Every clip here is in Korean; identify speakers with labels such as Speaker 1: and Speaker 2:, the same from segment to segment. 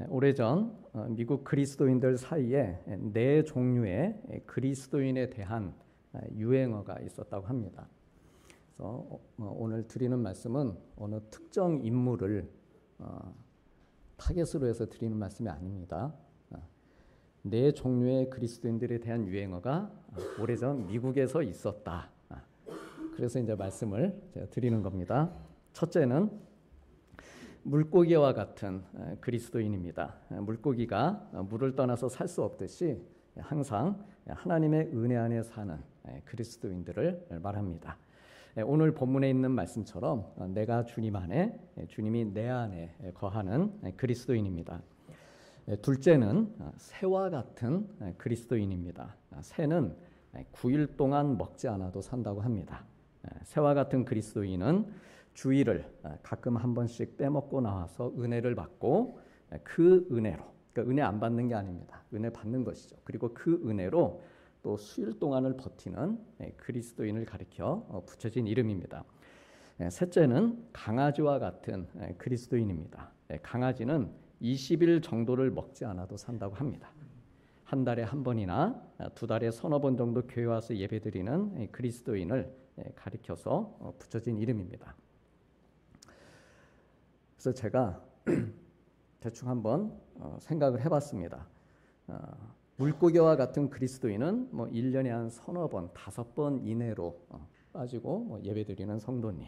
Speaker 1: 오래전 미국 그리스도인들 사이에 네 종류의 그리스도인에 대한 유행어가 있었다고 합니다. 그래서 오늘 드리는 말씀은 어느 특정 인물을 타겟으로 해서 드리는 말씀이 아닙니다. 네 종류의 그리스도인들에 대한 유행어가 오래전 미국에서 있었다. 그래서 이제 말씀을 제가 드리는 겁니다. 첫째는 물고기와 같은 그리스도인입니다. 물고기가 물을 떠나서 살 수 없듯이 항상 하나님의 은혜 안에 사는 그리스도인들을 말합니다. 오늘 본문에 있는 말씀처럼 내가 주님 안에, 주님이 내 안에 거하는 그리스도인입니다. 둘째는 새와 같은 그리스도인입니다. 새는 9일 동안 먹지 않아도 산다고 합니다. 새와 같은 그리스도인은 주일을 가끔 한 번씩 빼먹고 나와서 은혜를 받고 그 은혜로, 그러니까 은혜 안 받는 게 아닙니다. 은혜 받는 것이죠. 그리고 그 은혜로 또 수일 동안을 버티는 그리스도인을 가리켜 붙여진 이름입니다. 셋째는 강아지와 같은 그리스도인입니다. 강아지는 20일 정도를 먹지 않아도 산다고 합니다. 한 달에 한 번이나 두 달에 서너 번 정도 교회 와서 예배드리는 그리스도인을 가리켜서 붙여진 이름입니다. 그래서 제가 대충 한번 생각을 해봤습니다. 물고기와 같은 그리스도인은 1년에 한 서너 번, 5번 이내로 빠지고 예배드리는 성도님.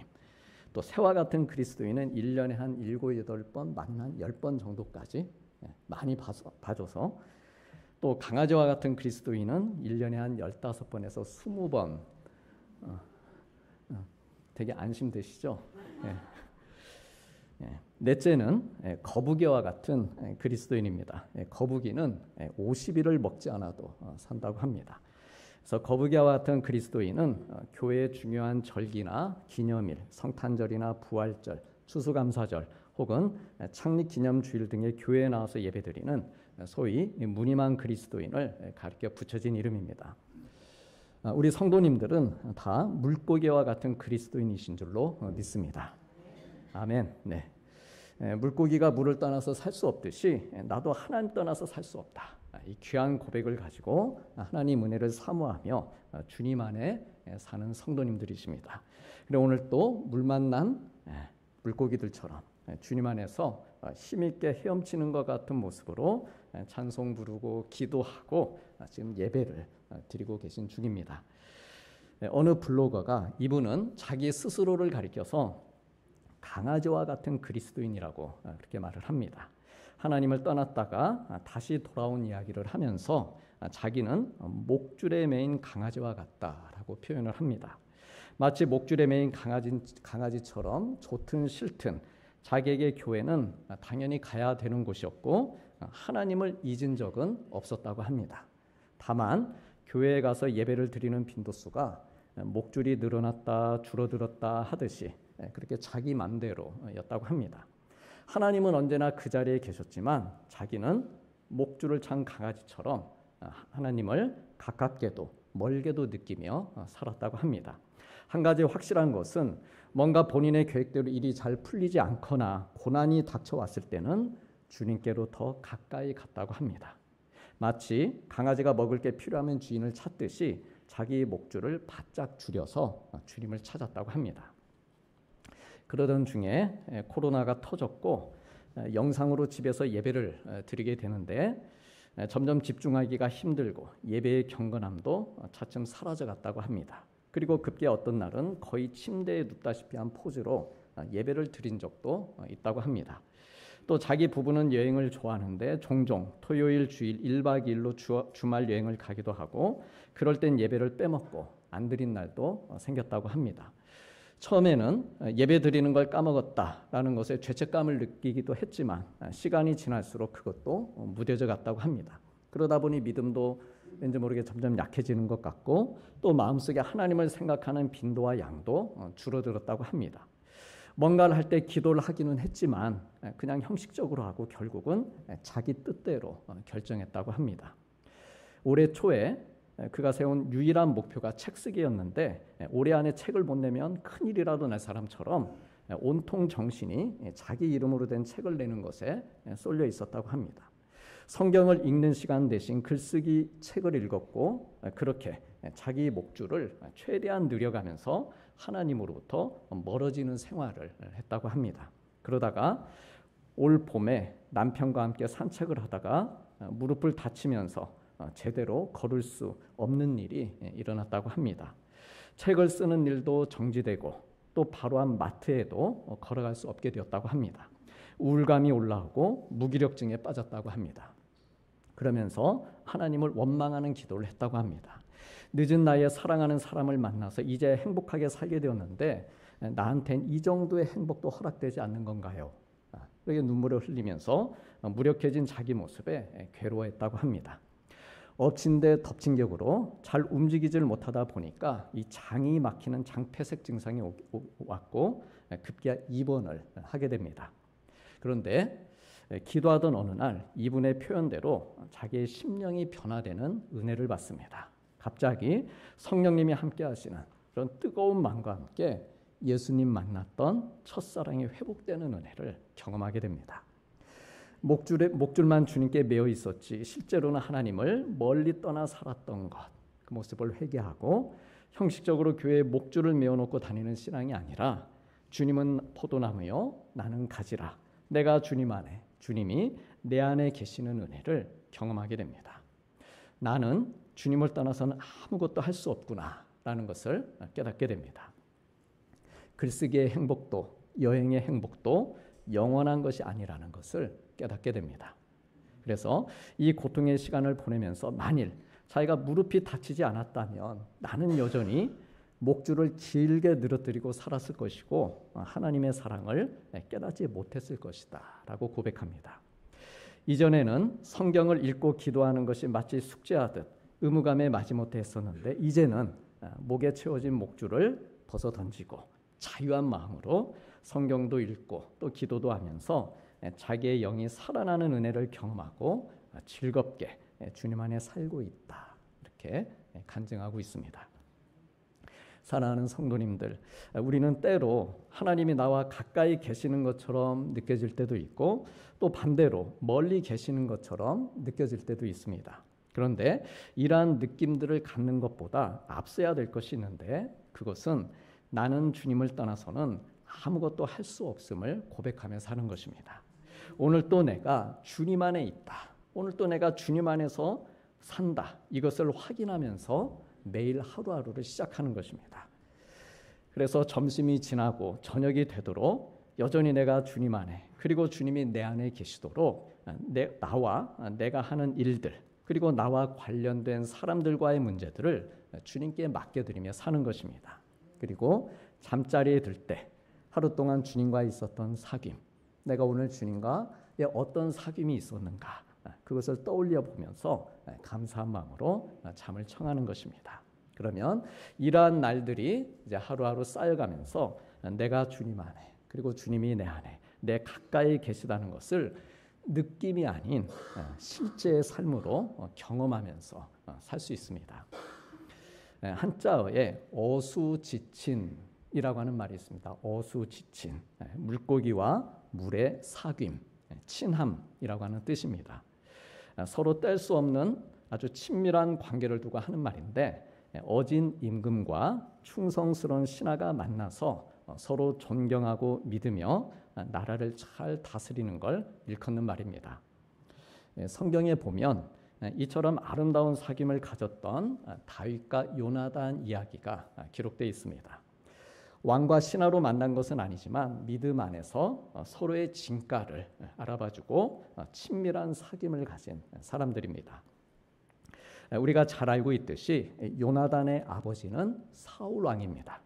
Speaker 1: 또 새와 같은 그리스도인은 1년에 한 7, 8번, 많으면 한 10번 정도까지 많이 봐줘서, 또 강아지와 같은 그리스도인은 1년에 한 15번에서 20번. 되게 안심되시죠? 넷째는 거북이와 같은 그리스도인입니다. 거북이는 50일을 먹지 않아도 산다고 합니다. 그래서 거북이와 같은 그리스도인은 교회의 중요한 절기나 기념일, 성탄절이나 부활절, 추수감사절 혹은 창립기념주일 등의 교회에 나와서 예배드리는 소위 무늬만 그리스도인을 가리켜 붙여진 이름입니다. 우리 성도님들은 다 물고기와 같은 그리스도인이신 줄로 믿습니다. 아멘. 네. 물고기가 물을 떠나서 살 수 없듯이 나도 하나님 떠나서 살 수 없다. 이 귀한 고백을 가지고 하나님 은혜를 사모하며 주님 안에 사는 성도님들이십니다. 그리고 오늘 또 물 만난 물고기들처럼 주님 안에서 힘있게 헤엄치는 것 같은 모습으로 찬송 부르고 기도하고 지금 예배를 드리고 계신 중입니다. 어느 블로거가 이분은 자기 스스로를 가리켜서 강아지와 같은 그리스도인이라고 그렇게 말을 합니다. 하나님을 떠났다가 다시 돌아온 이야기를 하면서 자기는 목줄에 매인 강아지와 같다라고 표현을 합니다. 마치 목줄에 매인 강아지처럼 좋든 싫든 자기에게 교회는 당연히 가야 되는 곳이었고 하나님을 잊은 적은 없었다고 합니다. 다만 교회에 가서 예배를 드리는 빈도수가 목줄이 늘어났다 줄어들었다 하듯이 그렇게 자기 맘대로였다고 합니다. 하나님은 언제나 그 자리에 계셨지만 자기는 목줄을 찬 강아지처럼 하나님을 가깝게도 멀게도 느끼며 살았다고 합니다. 한 가지 확실한 것은 뭔가 본인의 계획대로 일이 잘 풀리지 않거나 고난이 닥쳐왔을 때는 주님께로 더 가까이 갔다고 합니다. 마치 강아지가 먹을 게 필요하면 주인을 찾듯이 자기 목줄을 바짝 줄여서 주님을 찾았다고 합니다. 그러던 중에 코로나가 터졌고 영상으로 집에서 예배를 드리게 되는데 점점 집중하기가 힘들고 예배의 경건함도 차츰 사라져갔다고 합니다. 그리고 급기야 어떤 날은 거의 침대에 눕다시피 한 포즈로 예배를 드린 적도 있다고 합니다. 또 자기 부부는 여행을 좋아하는데 종종 토요일, 주일 1박 2일로 주말 여행을 가기도 하고 그럴 땐 예배를 빼먹고 안 드린 날도 생겼다고 합니다. 처음에는 예배 드리는 걸 까먹었다라는 것에 죄책감을 느끼기도 했지만 시간이 지날수록 그것도 무뎌져 갔다고 합니다. 그러다 보니 믿음도 왠지 모르게 점점 약해지는 것 같고 또 마음속에 하나님을 생각하는 빈도와 양도 줄어들었다고 합니다. 뭔가를 할 때 기도를 하기는 했지만 그냥 형식적으로 하고 결국은 자기 뜻대로 결정했다고 합니다. 올해 초에 그가 세운 유일한 목표가 책 쓰기였는데 올해 안에 책을 못 내면 큰일이라도 날 사람처럼 온통 정신이 자기 이름으로 된 책을 내는 것에 쏠려 있었다고 합니다. 성경을 읽는 시간 대신 글쓰기 책을 읽었고 그렇게 자기 목줄을 최대한 늘려가면서 하나님으로부터 멀어지는 생활을 했다고 합니다. 그러다가 올 봄에 남편과 함께 산책을 하다가 무릎을 다치면서 제대로 걸을 수 없는 일이 일어났다고 합니다. 책을 쓰는 일도 정지되고 또 바로 앞 마트에도 걸어갈 수 없게 되었다고 합니다. 우울감이 올라오고 무기력증에 빠졌다고 합니다. 그러면서 하나님을 원망하는 기도를 했다고 합니다. 늦은 나이에 사랑하는 사람을 만나서 이제 행복하게 살게 되었는데 나한텐 이 정도의 행복도 허락되지 않는 건가요? 그렇게 눈물을 흘리면서 무력해진 자기 모습에 괴로워했다고 합니다. 엎친 데 덮친 격으로 잘 움직이질 못하다 보니까 이 장이 막히는 장폐색 증상이 왔고 급기야 입원을 하게 됩니다. 그런데 기도하던 어느 날 이분의 표현대로 자기의 심령이 변화되는 은혜를 받습니다. 갑자기 성령님이 함께 하시는 그런 뜨거운 마음과 함께 예수님 만났던 첫사랑이 회복되는 은혜를 경험하게 됩니다. 목줄만 주님께 매여 있었지 실제로는 하나님을 멀리 떠나 살았던 것, 그 모습을 회개하고 형식적으로 교회에 목줄을 메어놓고 다니는 신앙이 아니라 주님은 포도나무요 나는 가지라, 내가 주님 안에, 주님이 내 안에 계시는 은혜를 경험하게 됩니다. 나는 주님을 떠나서는 아무것도 할 수 없구나 라는 것을 깨닫게 됩니다. 글쓰기의 행복도 여행의 행복도 영원한 것이 아니라는 것을 깨닫게 됩니다. 그래서 이 고통의 시간을 보내면서 만일 자기가 무릎이 다치지 않았다면 나는 여전히 목줄을 길게 늘어뜨리고 살았을 것이고 하나님의 사랑을 깨닫지 못했을 것이다 라고 고백합니다. 이전에는 성경을 읽고 기도하는 것이 마치 숙제하듯 의무감에 마지못해 했었는데 이제는 목에 채워진 목줄을 벗어 던지고 자유한 마음으로 성경도 읽고 또 기도도 하면서 자기의 영이 살아나는 은혜를 경험하고 즐겁게 주님 안에 살고 있다 이렇게 간증하고 있습니다. 사랑하는 성도님들, 우리는 때로 하나님이 나와 가까이 계시는 것처럼 느껴질 때도 있고 또 반대로 멀리 계시는 것처럼 느껴질 때도 있습니다. 그런데 이러한 느낌들을 갖는 것보다 앞서야 될 것이 있는데 그것은 나는 주님을 떠나서는 아무것도 할 수 없음을 고백하며 사는 것입니다. 오늘 또 내가 주님 안에 있다. 오늘 또 내가 주님 안에서 산다. 이것을 확인하면서 매일 하루하루를 시작하는 것입니다. 그래서 점심이 지나고 저녁이 되도록 여전히 내가 주님 안에 그리고 주님이 내 안에 계시도록 나와 내가 하는 일들 그리고 나와 관련된 사람들과의 문제들을 주님께 맡겨드리며 사는 것입니다. 그리고 잠자리에 들 때 하루 동안 주님과 있었던 사귐, 내가 오늘 주님과의 어떤 사귐이 있었는가 그것을 떠올려 보면서 감사한 마음으로 잠을 청하는 것입니다. 그러면 이러한 날들이 이제 하루하루 쌓여가면서 내가 주님 안에 그리고 주님이 내 안에 내 가까이 계시다는 것을 느낌이 아닌 실제의 삶으로 경험하면서 살 수 있습니다. 한자어에 어수지친이라고 하는 말이 있습니다. 어수지친, 물고기와 물의 사귐, 친함이라고 하는 뜻입니다. 서로 뗄 수 없는 아주 친밀한 관계를 두고 하는 말인데 어진 임금과 충성스러운 신하가 만나서 서로 존경하고 믿으며 나라를 잘 다스리는 걸 일컫는 말입니다. 성경에 보면 이처럼 아름다운 사귐을 가졌던 다윗과 요나단 이야기가 기록되어 있습니다. 왕과 신하로 만난 것은 아니지만 믿음 안에서 서로의 진가를 알아봐주고 친밀한 사귐을 가진 사람들입니다. 우리가 잘 알고 있듯이 요나단의 아버지는 사울 왕입니다.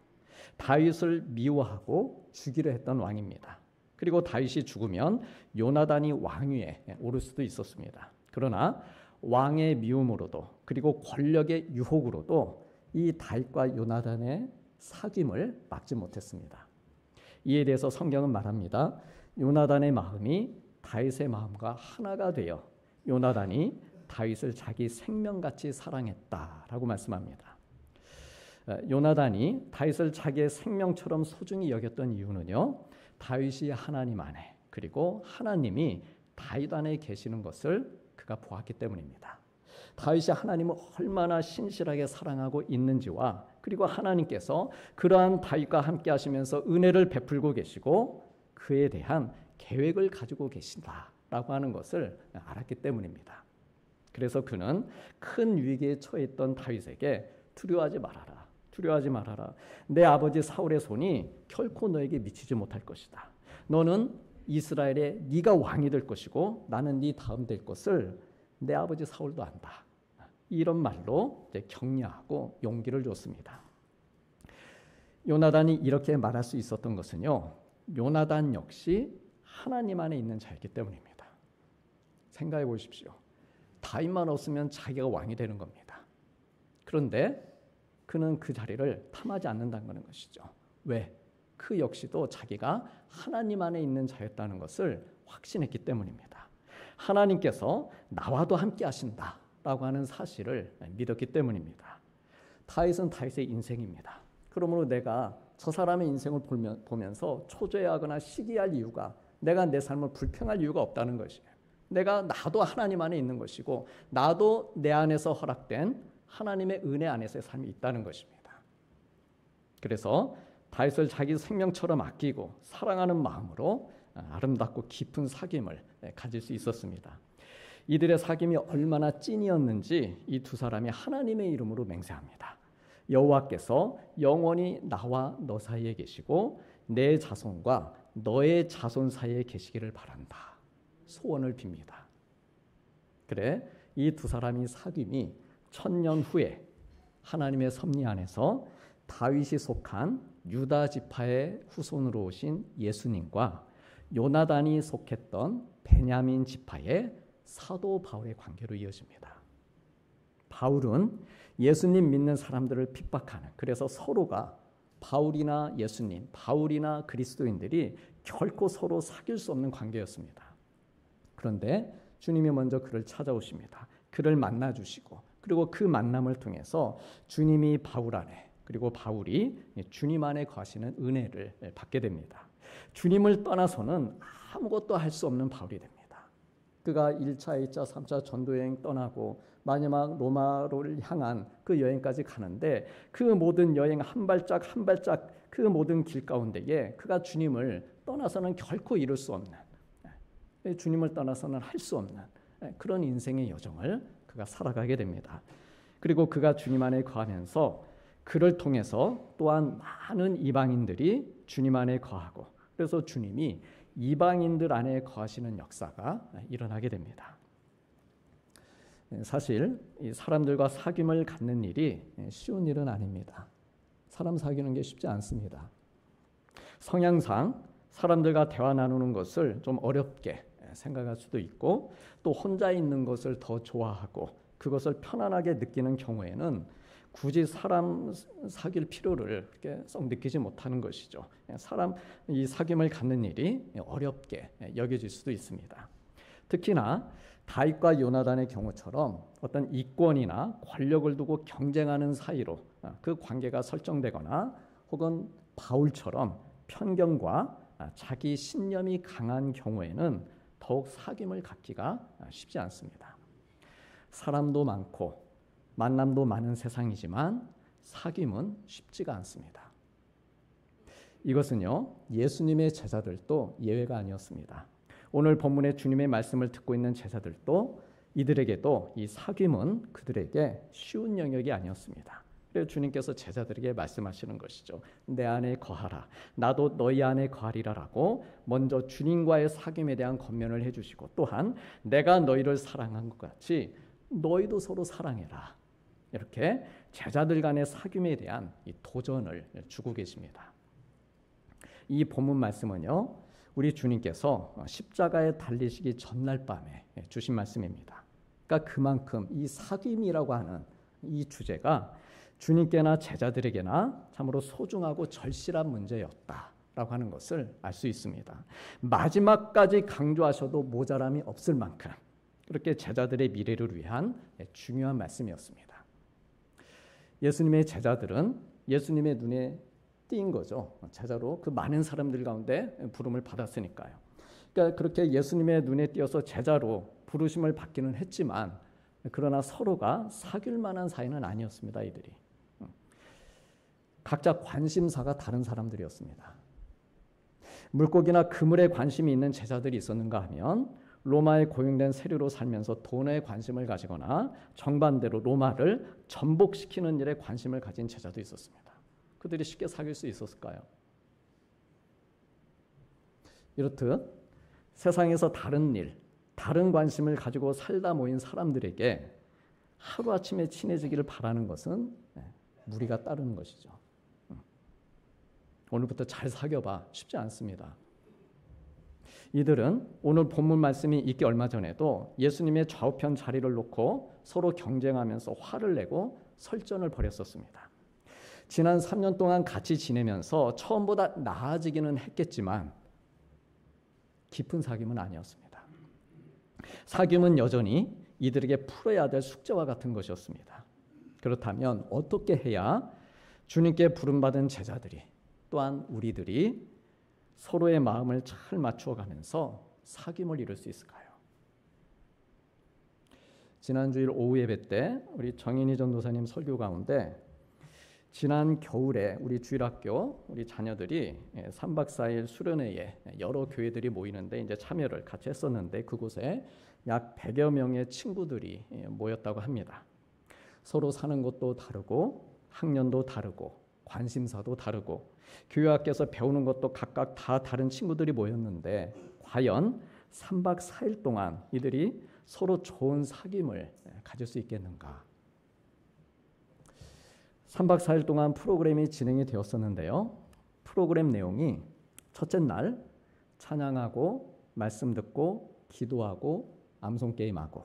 Speaker 1: 다윗을 미워하고 죽이려 했던 왕입니다. 그리고 다윗이 죽으면 요나단이 왕위에 오를 수도 있었습니다. 그러나 왕의 미움으로도 그리고 권력의 유혹으로도 이 다윗과 요나단의 사귐을 막지 못했습니다. 이에 대해서 성경은 말합니다. 요나단의 마음이 다윗의 마음과 하나가 되어 요나단이 다윗을 자기 생명같이 사랑했다라고 말씀합니다. 요나단이 다윗을 자기의 생명처럼 소중히 여겼던 이유는요. 다윗이 하나님 안에 그리고 하나님이 다윗 안에 계시는 것을 그가 보았기 때문입니다. 다윗이 하나님을 얼마나 신실하게 사랑하고 있는지와 그리고 하나님께서 그러한 다윗과 함께 하시면서 은혜를 베풀고 계시고 그에 대한 계획을 가지고 계신다라고 하는 것을 알았기 때문입니다. 그래서 그는 큰 위기에 처해 있던 다윗에게 두려워하지 말아라. 두려워하지 말아라. 내 아버지 사울의 손이 결코 너에게 미치지 못할 것이다. 너는 이스라엘의 네가 왕이 될 것이고 나는 네 다음 될 것을 내 아버지 사울도 안다. 이런 말로 이제 격려하고 용기를 줬습니다. 요나단이 이렇게 말할 수 있었던 것은요. 요나단 역시 하나님 안에 있는 자였기 때문입니다. 생각해 보십시오. 다윗만 없으면 자기가 왕이 되는 겁니다. 그런데 그는 그 자리를 탐하지 않는다는 것이죠. 왜? 그 역시도 자기가 하나님 안에 있는 자였다는 것을 확신했기 때문입니다. 하나님께서 나와도 함께 하신다라고 하는 사실을 믿었기 때문입니다. 다윗은 다윗의 인생입니다. 그러므로 내가 저 사람의 인생을 보면서 초조해하거나 시기할 이유가 내가 내 삶을 불평할 이유가 없다는 것이에요. 나도 하나님 안에 있는 것이고 나도 내 안에서 허락된 하나님의 은혜 안에서의 삶이 있다는 것입니다. 그래서 다윗을 자기 생명처럼 아끼고 사랑하는 마음으로 아름답고 깊은 사귐을 가질 수 있었습니다. 이들의 사귐이 얼마나 찐이었는지 이 두 사람이 하나님의 이름으로 맹세합니다. 여호와께서 영원히 나와 너 사이에 계시고 내 자손과 너의 자손 사이에 계시기를 바란다. 소원을 빕니다. 그래, 이 두 사람이 사귐이 1000년 후에 하나님의 섭리 안에서 다윗이 속한 유다 지파의 후손으로 오신 예수님과 요나단이 속했던 베냐민 지파의 사도 바울의 관계로 이어집니다. 바울은 예수님 믿는 사람들을 핍박하는, 그래서 서로가 바울이나 예수님, 바울이나 그리스도인들이 결코 서로 사귈 수 없는 관계였습니다. 그런데 주님이 먼저 그를 찾아오십니다. 그를 만나주시고 그리고 그 만남을 통해서 주님이 바울 안에 그리고 바울이 주님 안에 거하시는 은혜를 받게 됩니다. 주님을 떠나서는 아무것도 할 수 없는 바울이 됩니다. 그가 1차, 2차, 3차 전도여행 떠나고 마지막 로마를 향한 그 여행까지 가는데 그 모든 여행 한 발짝 한 발짝 그 모든 길 가운데에 그가 주님을 떠나서는 결코 이룰 수 없는, 주님을 떠나서는 할 수 없는 그런 인생의 여정을 그가 살아가게 됩니다. 그리고 그가 주님 안에 거하면서 그를 통해서 또한 많은 이방인들이 주님 안에 거하고 그래서 주님이 이방인들 안에 거하시는 역사가 일어나게 됩니다. 사실 이 사람들과 사귐을 갖는 일이 쉬운 일은 아닙니다. 사람 사귀는 게 쉽지 않습니다. 성향상 사람들과 대화 나누는 것을 좀 어렵게 생각할 수도 있고 또 혼자 있는 것을 더 좋아하고 그것을 편안하게 느끼는 경우에는 굳이 사람 사귈 필요를 그렇게 썩 느끼지 못하는 것이죠. 이 사귐을 갖는 일이 어렵게 여겨질 수도 있습니다. 특히나 다윗과 요나단의 경우처럼 어떤 이권이나 권력을 두고 경쟁하는 사이로 그 관계가 설정되거나 혹은 바울처럼 편견과 자기 신념이 강한 경우에는 더욱 사귐을 갖기가 쉽지 않습니다. 사람도 많고 만남도 많은 세상이지만 사귐은 쉽지가 않습니다. 이것은요, 예수님의 제자들도 예외가 아니었습니다. 오늘 본문의 주님의 말씀을 듣고 있는 제자들도 이들에게도 이 사귐은 그들에게 쉬운 영역이 아니었습니다. 그래서 주님께서 제자들에게 말씀하시는 것이죠. 내 안에 거하라. 나도 너희 안에 거하리라라고 먼저 주님과의 사귐에 대한 권면을 해주시고 또한 내가 너희를 사랑한 것 같이 너희도 서로 사랑해라. 이렇게 제자들 간의 사귐에 대한 이 도전을 주고 계십니다. 이 본문 말씀은요, 우리 주님께서 십자가에 달리시기 전날 밤에 주신 말씀입니다. 그러니까 그만큼 이 사귐이라고 하는 이 주제가 주님께나 제자들에게나 참으로 소중하고 절실한 문제였다라고 하는 것을 알 수 있습니다. 마지막까지 강조하셔도 모자람이 없을 만큼 그렇게 제자들의 미래를 위한 중요한 말씀이었습니다. 예수님의 제자들은 예수님의 눈에 띄인 거죠. 제자로 그 많은 사람들 가운데 부름을 받았으니까요. 그러니까 그렇게 예수님의 눈에 띄어서 제자로 부르심을 받기는 했지만 그러나 서로가 사귈 만한 사이는 아니었습니다. 이들이 각자 관심사가 다른 사람들이었습니다. 물고기나 그물에 관심이 있는 제자들이 있었는가 하면 로마에 고용된 세리로 살면서 돈에 관심을 가지거나 정반대로 로마를 전복시키는 일에 관심을 가진 제자도 있었습니다. 그들이 쉽게 사귈 수 있었을까요? 이렇듯 세상에서 다른 일, 다른 관심을 가지고 살다 모인 사람들에게 하루아침에 친해지기를 바라는 것은 무리가 따르는 것이죠. 오늘부터 잘 사귀어봐 쉽지 않습니다. 이들은 오늘 본문 말씀이 있기 얼마 전에도 예수님의 좌우편 자리를 놓고 서로 경쟁하면서 화를 내고 설전을 벌였었습니다. 지난 3년 동안 같이 지내면서 처음보다 나아지기는 했겠지만 깊은 사귐은 아니었습니다. 사귐은 여전히 이들에게 풀어야 될 숙제와 같은 것이었습니다. 그렇다면 어떻게 해야 주님께 부름받은 제자들이 또한 우리들이 서로의 마음을 잘 맞추어가면서 사귐을 이룰 수 있을까요? 지난 주일 오후 예배 때 우리 정인희 전도사님 설교 가운데 지난 겨울에 우리 주일학교 우리 자녀들이 3박 4일 수련회에 여러 교회들이 모이는데 이제 참여를 같이 했었는데 그곳에 약 100여 명의 친구들이 모였다고 합니다. 서로 사는 곳도 다르고 학년도 다르고 관심사도 다르고 교회 앞에서 배우는 것도 각각 다 다른 친구들이 모였는데 과연 3박 4일 동안 이들이 서로 좋은 사귐을 가질 수 있겠는가? 3박 4일 동안 프로그램이 진행이 되었었는데요. 프로그램 내용이 첫째 날 찬양하고 말씀 듣고 기도하고 암송 게임하고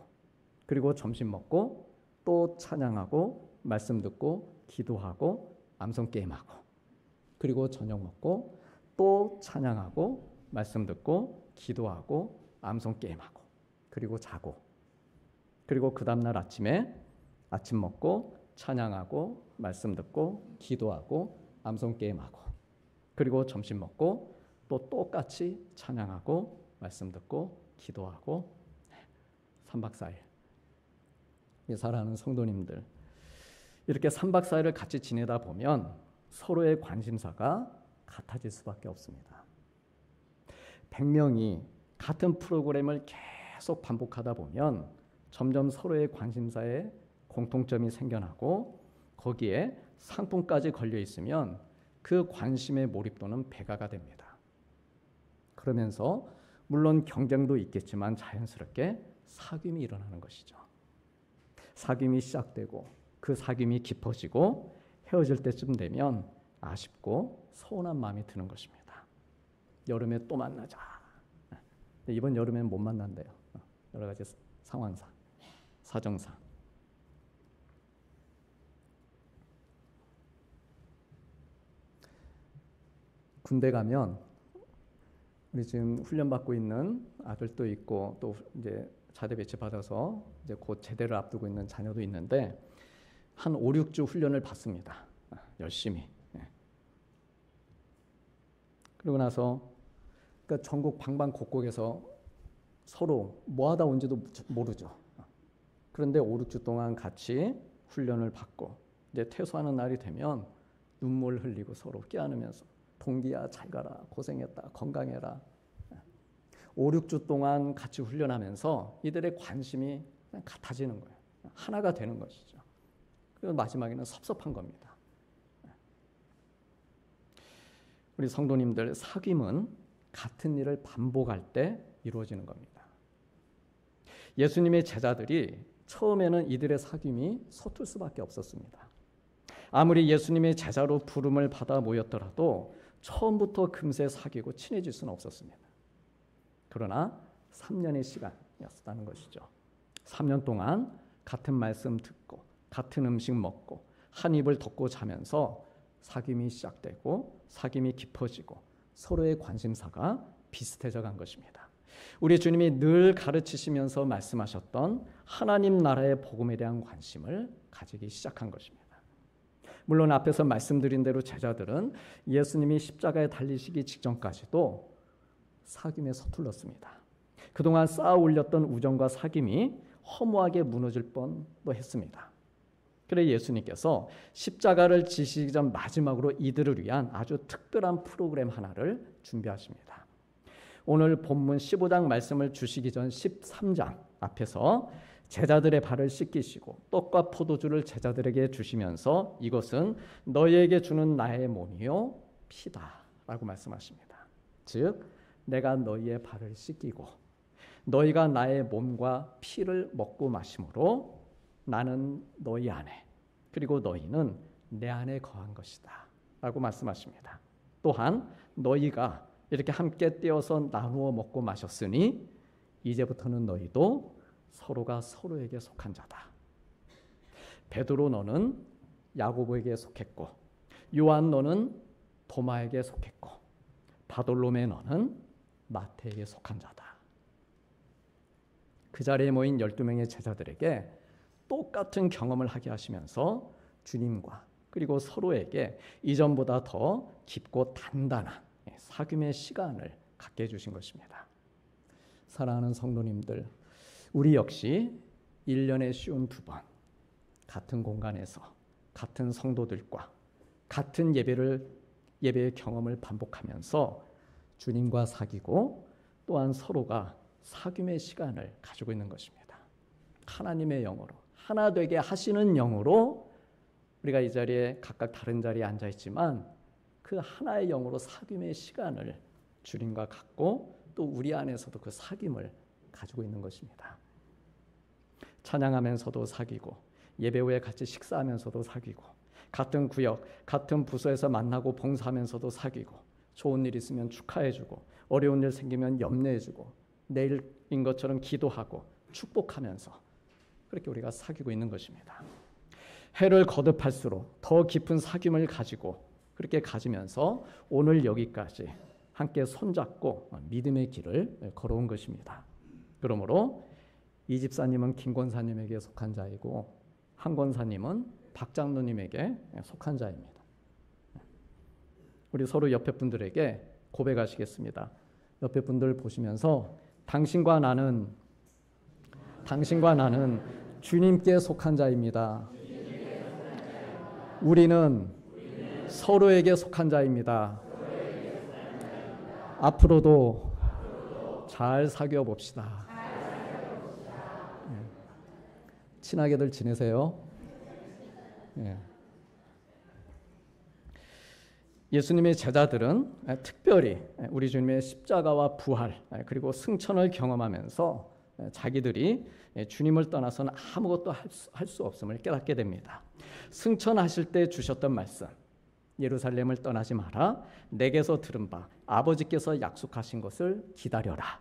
Speaker 1: 그리고 점심 먹고 또 찬양하고 말씀 듣고 기도하고 암송 게임하고 그리고 저녁 먹고 또 찬양하고 말씀 듣고 기도하고 암송 게임하고 그리고 자고 그리고 그 다음날 아침에 아침 먹고 찬양하고 말씀 듣고 기도하고 암송 게임하고 그리고 점심 먹고 또 똑같이 찬양하고 말씀 듣고 기도하고 3박 4일 사랑하는 성도님들 이렇게 3박 4일을 같이 지내다 보면 서로의 관심사가 같아질 수밖에 없습니다. 100명이 같은 프로그램을 계속 반복하다 보면 점점 서로의 관심사에 공통점이 생겨나고 거기에 상품까지 걸려 있으면 그 관심의 몰입도는 배가가 됩니다. 그러면서 물론 경쟁도 있겠지만 자연스럽게 사귐이 일어나는 것이죠. 사귐이 시작되고 그 사귐이 깊어지고 헤어질 때쯤 되면 아쉽고 서운한 마음이 드는 것입니다. 여름에 또 만나자. 이번 여름엔 못 만난대요. 여러 가지 상황상, 사정상. 군대 가면 우리 지금 훈련 받고 있는 아들도 있고 또 이제 자대 배치 받아서 이제 곧 제대를 앞두고 있는 자녀도 있는데 한 5, 6주 훈련을 받습니다. 열심히. 그러고 나서 그러니까 전국 방방곡곡에서 서로 뭐 하다 온지도 모르죠. 그런데 5, 6주 동안 같이 훈련을 받고 이제 퇴소하는 날이 되면 눈물 흘리고 서로 껴안으면서 동기야 잘 가라 고생했다 건강해라 5, 6주 동안 같이 훈련하면서 이들의 관심이 그냥 같아지는 거예요. 하나가 되는 것이죠. 그리고 마지막에는 섭섭한 겁니다. 우리 성도님들 사귐은 같은 일을 반복할 때 이루어지는 겁니다. 예수님의 제자들이 처음에는 이들의 사귐이 서툴 수밖에 없었습니다. 아무리 예수님의 제자로 부름을 받아 모였더라도 처음부터 금세 사귀고 친해질 수는 없었습니다. 그러나 3년의 시간이었다는 것이죠. 3년 동안 같은 말씀 듣고 같은 음식 먹고 한 입을 덮고 자면서 사귐이 시작되고 사귐이 깊어지고 서로의 관심사가 비슷해져 간 것입니다. 우리 주님이 늘 가르치시면서 말씀하셨던 하나님 나라의 복음에 대한 관심을 가지기 시작한 것입니다. 물론 앞에서 말씀드린 대로 제자들은 예수님이 십자가에 달리시기 직전까지도 사귐에 서툴렀습니다. 그동안 쌓아 올렸던 우정과 사귐이 허무하게 무너질 뻔도 했습니다. 그래 예수님께서 십자가를 지시기 전 마지막으로 이들을 위한 아주 특별한 프로그램 하나를 준비하십니다. 오늘 본문 15장 말씀을 주시기 전 13장 앞에서 제자들의 발을 씻기시고 떡과 포도주를 제자들에게 주시면서 이것은 너희에게 주는 나의 몸이요 피다 라고 말씀하십니다. 즉 내가 너희의 발을 씻기고 너희가 나의 몸과 피를 먹고 마심으로 나는 너희 안에 그리고 너희는 내 안에 거한 것이다 라고 말씀하십니다. 또한 너희가 이렇게 함께 떼어서 나누어 먹고 마셨으니 이제부터는 너희도 서로가 서로에게 속한 자다. 베드로 너는 야고보에게 속했고 요한 너는 도마에게 속했고 바돌로메 너는 마태에게 속한 자다. 그 자리에 모인 12명의 제자들에게 똑같은 경험을 하게 하시면서 주님과 그리고 서로에게 이전보다 더 깊고 단단한 사귐의 시간을 갖게 해주신 것입니다. 사랑하는 성도님들, 우리 역시 1년에 쉬운 2번 같은 공간에서 같은 성도들과 같은 예배의 경험을 반복하면서 주님과 사귀고 또한 서로가 사귐의 시간을 가지고 있는 것입니다. 하나님의 영으로 하나 되게 하시는 영으로 우리가 이 자리에 각각 다른 자리에 앉아 있지만 그 하나의 영으로 사귐의 시간을 주님과 갖고 또 우리 안에서도 그 사귐을 가지고 있는 것입니다. 찬양하면서도 사귀고 예배 후에 같이 식사하면서도 사귀고 같은 구역, 같은 부서에서 만나고 봉사하면서도 사귀고 좋은 일 있으면 축하해주고 어려운 일 생기면 염려해주고 내일인 것처럼 기도하고 축복하면서 그렇게 우리가 사귀고 있는 것입니다. 해를 거듭할수록 더 깊은 사귐을 가지고 그렇게 가지면서 오늘 여기까지 함께 손잡고 믿음의 길을 걸어온 것입니다. 그러므로 이 집사님은 김 권사님에게 속한 자이고 한 권사님은 박 장로님에게 속한 자입니다. 우리 서로 옆에 분들에게 고백하시겠습니다. 옆에 분들 보시면서 당신과 나는 주님께 속한 자입니다. 우리는 서로에게 속한 자입니다. 앞으로도 잘 사귀어 봅시다. 친하게들 지내세요. 예수님의 제자들은 특별히 우리 주님의 십자가와 부활 그리고 승천을 경험하면서 자기들이 주님을 떠나서는 아무것도 할 수 없음을 깨닫게 됩니다. 승천하실 때 주셨던 말씀, 예루살렘을 떠나지 마라, 내게서 들은 바 아버지께서 약속하신 것을 기다려라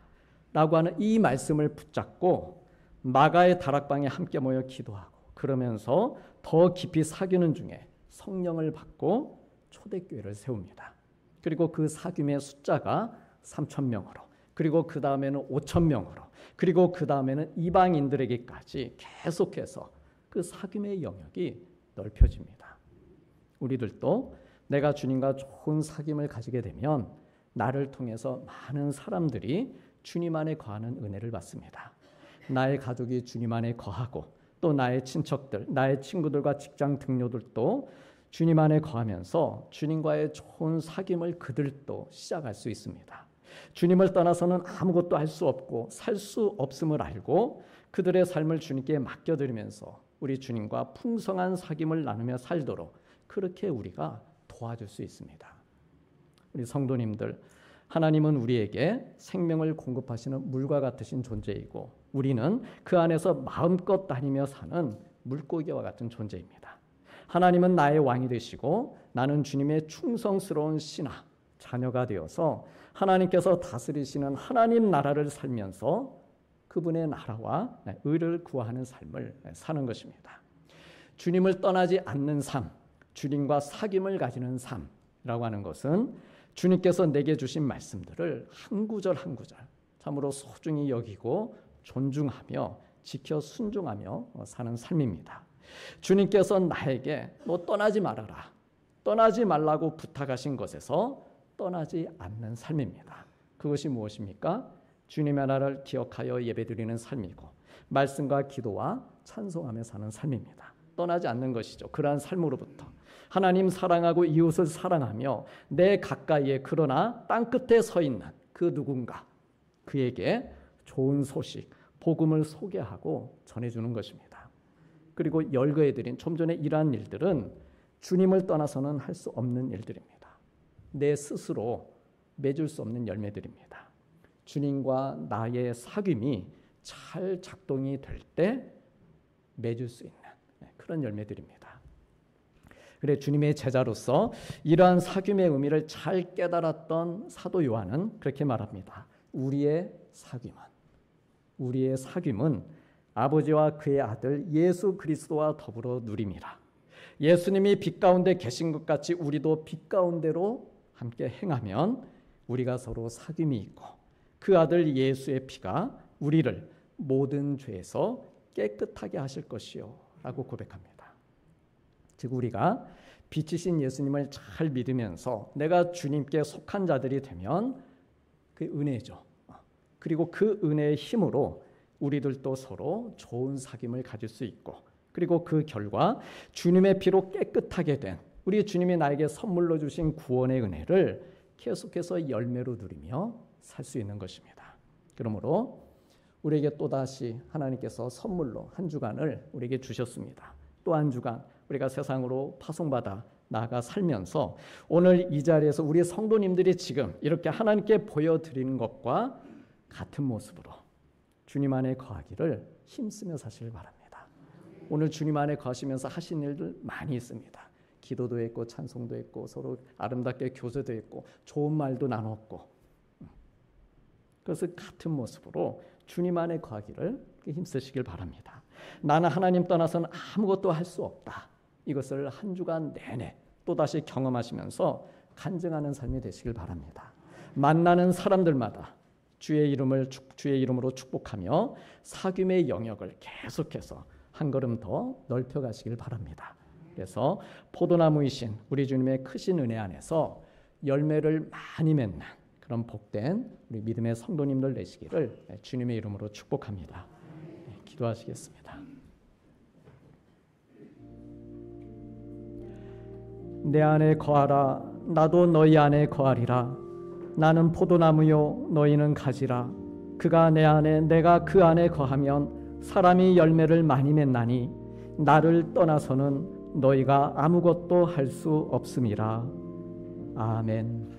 Speaker 1: 라고 하는 이 말씀을 붙잡고 마가의 다락방에 함께 모여 기도하고 그러면서 더 깊이 사귀는 중에 성령을 받고 초대교회를 세웁니다. 그리고 그 사귐의 숫자가 3,000명으로 그리고 그 다음에는 5,000명으로 그리고 그 다음에는 이방인들에게까지 계속해서 그 사귐의 영역이 넓혀집니다. 우리들도 내가 주님과 좋은 사귐을 가지게 되면 나를 통해서 많은 사람들이 주님 안에 거하는 은혜를 받습니다. 나의 가족이 주님 안에 거하고 또 나의 친척들, 나의 친구들과 직장 동료들도 주님 안에 거하면서 주님과의 좋은 사귐을 그들도 시작할 수 있습니다. 주님을 떠나서는 아무것도 할 수 없고 살 수 없음을 알고 그들의 삶을 주님께 맡겨드리면서 우리 주님과 풍성한 사귐을 나누며 살도록 그렇게 우리가 도와줄 수 있습니다. 우리 성도님들, 하나님은 우리에게 생명을 공급하시는 물과 같으신 존재이고 우리는 그 안에서 마음껏 다니며 사는 물고기와 같은 존재입니다. 하나님은 나의 왕이 되시고 나는 주님의 충성스러운 신하, 자녀가 되어서 하나님께서 다스리시는 하나님 나라를 살면서 그분의 나라와 의를 구하는 삶을 사는 것입니다. 주님을 떠나지 않는 삶, 주님과 사귐을 가지는 삶이라고 하는 것은 주님께서 내게 주신 말씀들을 한 구절 한 구절 참으로 소중히 여기고 존중하며 지켜 순종하며 사는 삶입니다. 주님께서 나에게 너 떠나지 말아라, 떠나지 말라고 부탁하신 것에서 떠나지 않는 삶입니다. 그것이 무엇입니까? 주님의 나라를 기억하여 예배드리는 삶이고 말씀과 기도와 찬송하며 사는 삶입니다. 떠나지 않는 것이죠. 그러한 삶으로부터 하나님 사랑하고 이웃을 사랑하며 내 가까이에 그러나 땅끝에 서 있는 그 누군가, 그에게 좋은 소식, 복음을 소개하고 전해주는 것입니다. 그리고 열거해드린 좀 전에 이러한 일들은 주님을 떠나서는 할 수 없는 일들입니다. 내 스스로 맺을 수 없는 열매들입니다. 주님과 나의 사귐이 잘 작동이 될 때 맺을 수 있는 그런 열매들입니다. 그래 주님의 제자로서 이러한 사귐의 의미를 잘 깨달았던 사도 요한은 그렇게 말합니다. 우리의 사귐은 아버지와 그의 아들 예수 그리스도와 더불어 누림이라. 예수님이 빛 가운데 계신 것 같이 우리도 빛 가운데로 함께 행하면 우리가 서로 사귐이 있고 그 아들 예수의 피가 우리를 모든 죄에서 깨끗하게 하실 것이요 라고 고백합니다. 즉 우리가 빛이신 예수님을 잘 믿으면서 내가 주님께 속한 자들이 되면 그 은혜죠. 그리고 그 은혜의 힘으로 우리들도 서로 좋은 사귐을 가질 수 있고 그리고 그 결과 주님의 피로 깨끗하게 된 우리 주님이 나에게 선물로 주신 구원의 은혜를 계속해서 열매로 누리며 살 수 있는 것입니다. 그러므로 우리에게 또다시 하나님께서 선물로 한 주간을 우리에게 주셨습니다. 또 한 주간 우리가 세상으로 파송받아 나아가 살면서 오늘 이 자리에서 우리 성도님들이 지금 이렇게 하나님께 보여드리는 것과 같은 모습으로 주님 안에 거하기를 힘쓰며 사시길 바랍니다. 오늘 주님 안에 거하시면서 하신 일들 많이 있습니다. 기도도 했고 찬송도 했고 서로 아름답게 교제도 했고 좋은 말도 나눴고 그래서 같은 모습으로 주님 안에 거하기를 힘쓰시길 바랍니다. 나는 하나님 떠나서는 아무것도 할 수 없다. 이것을 한 주간 내내 또다시 경험하시면서 간증하는 삶이 되시길 바랍니다. 만나는 사람들마다 주의 이름으로 축복하며 사귐의 영역을 계속해서 한 걸음 더 넓혀가시길 바랍니다. 그래서 포도나무이신 우리 주님의 크신 은혜 안에서 열매를 많이 맺는 그런 복된 우리 믿음의 성도님들 되시기를 주님의 이름으로 축복합니다. 기도하시겠습니다. 내 안에 거하라. 나도 너희 안에 거하리라. 나는 포도나무요 너희는 가지라. 그가 내 안에 내가 그 안에 거하면 사람이 열매를 많이 맺나니 나를 떠나서는 너희가 아무것도 할 수 없음이라. 아멘.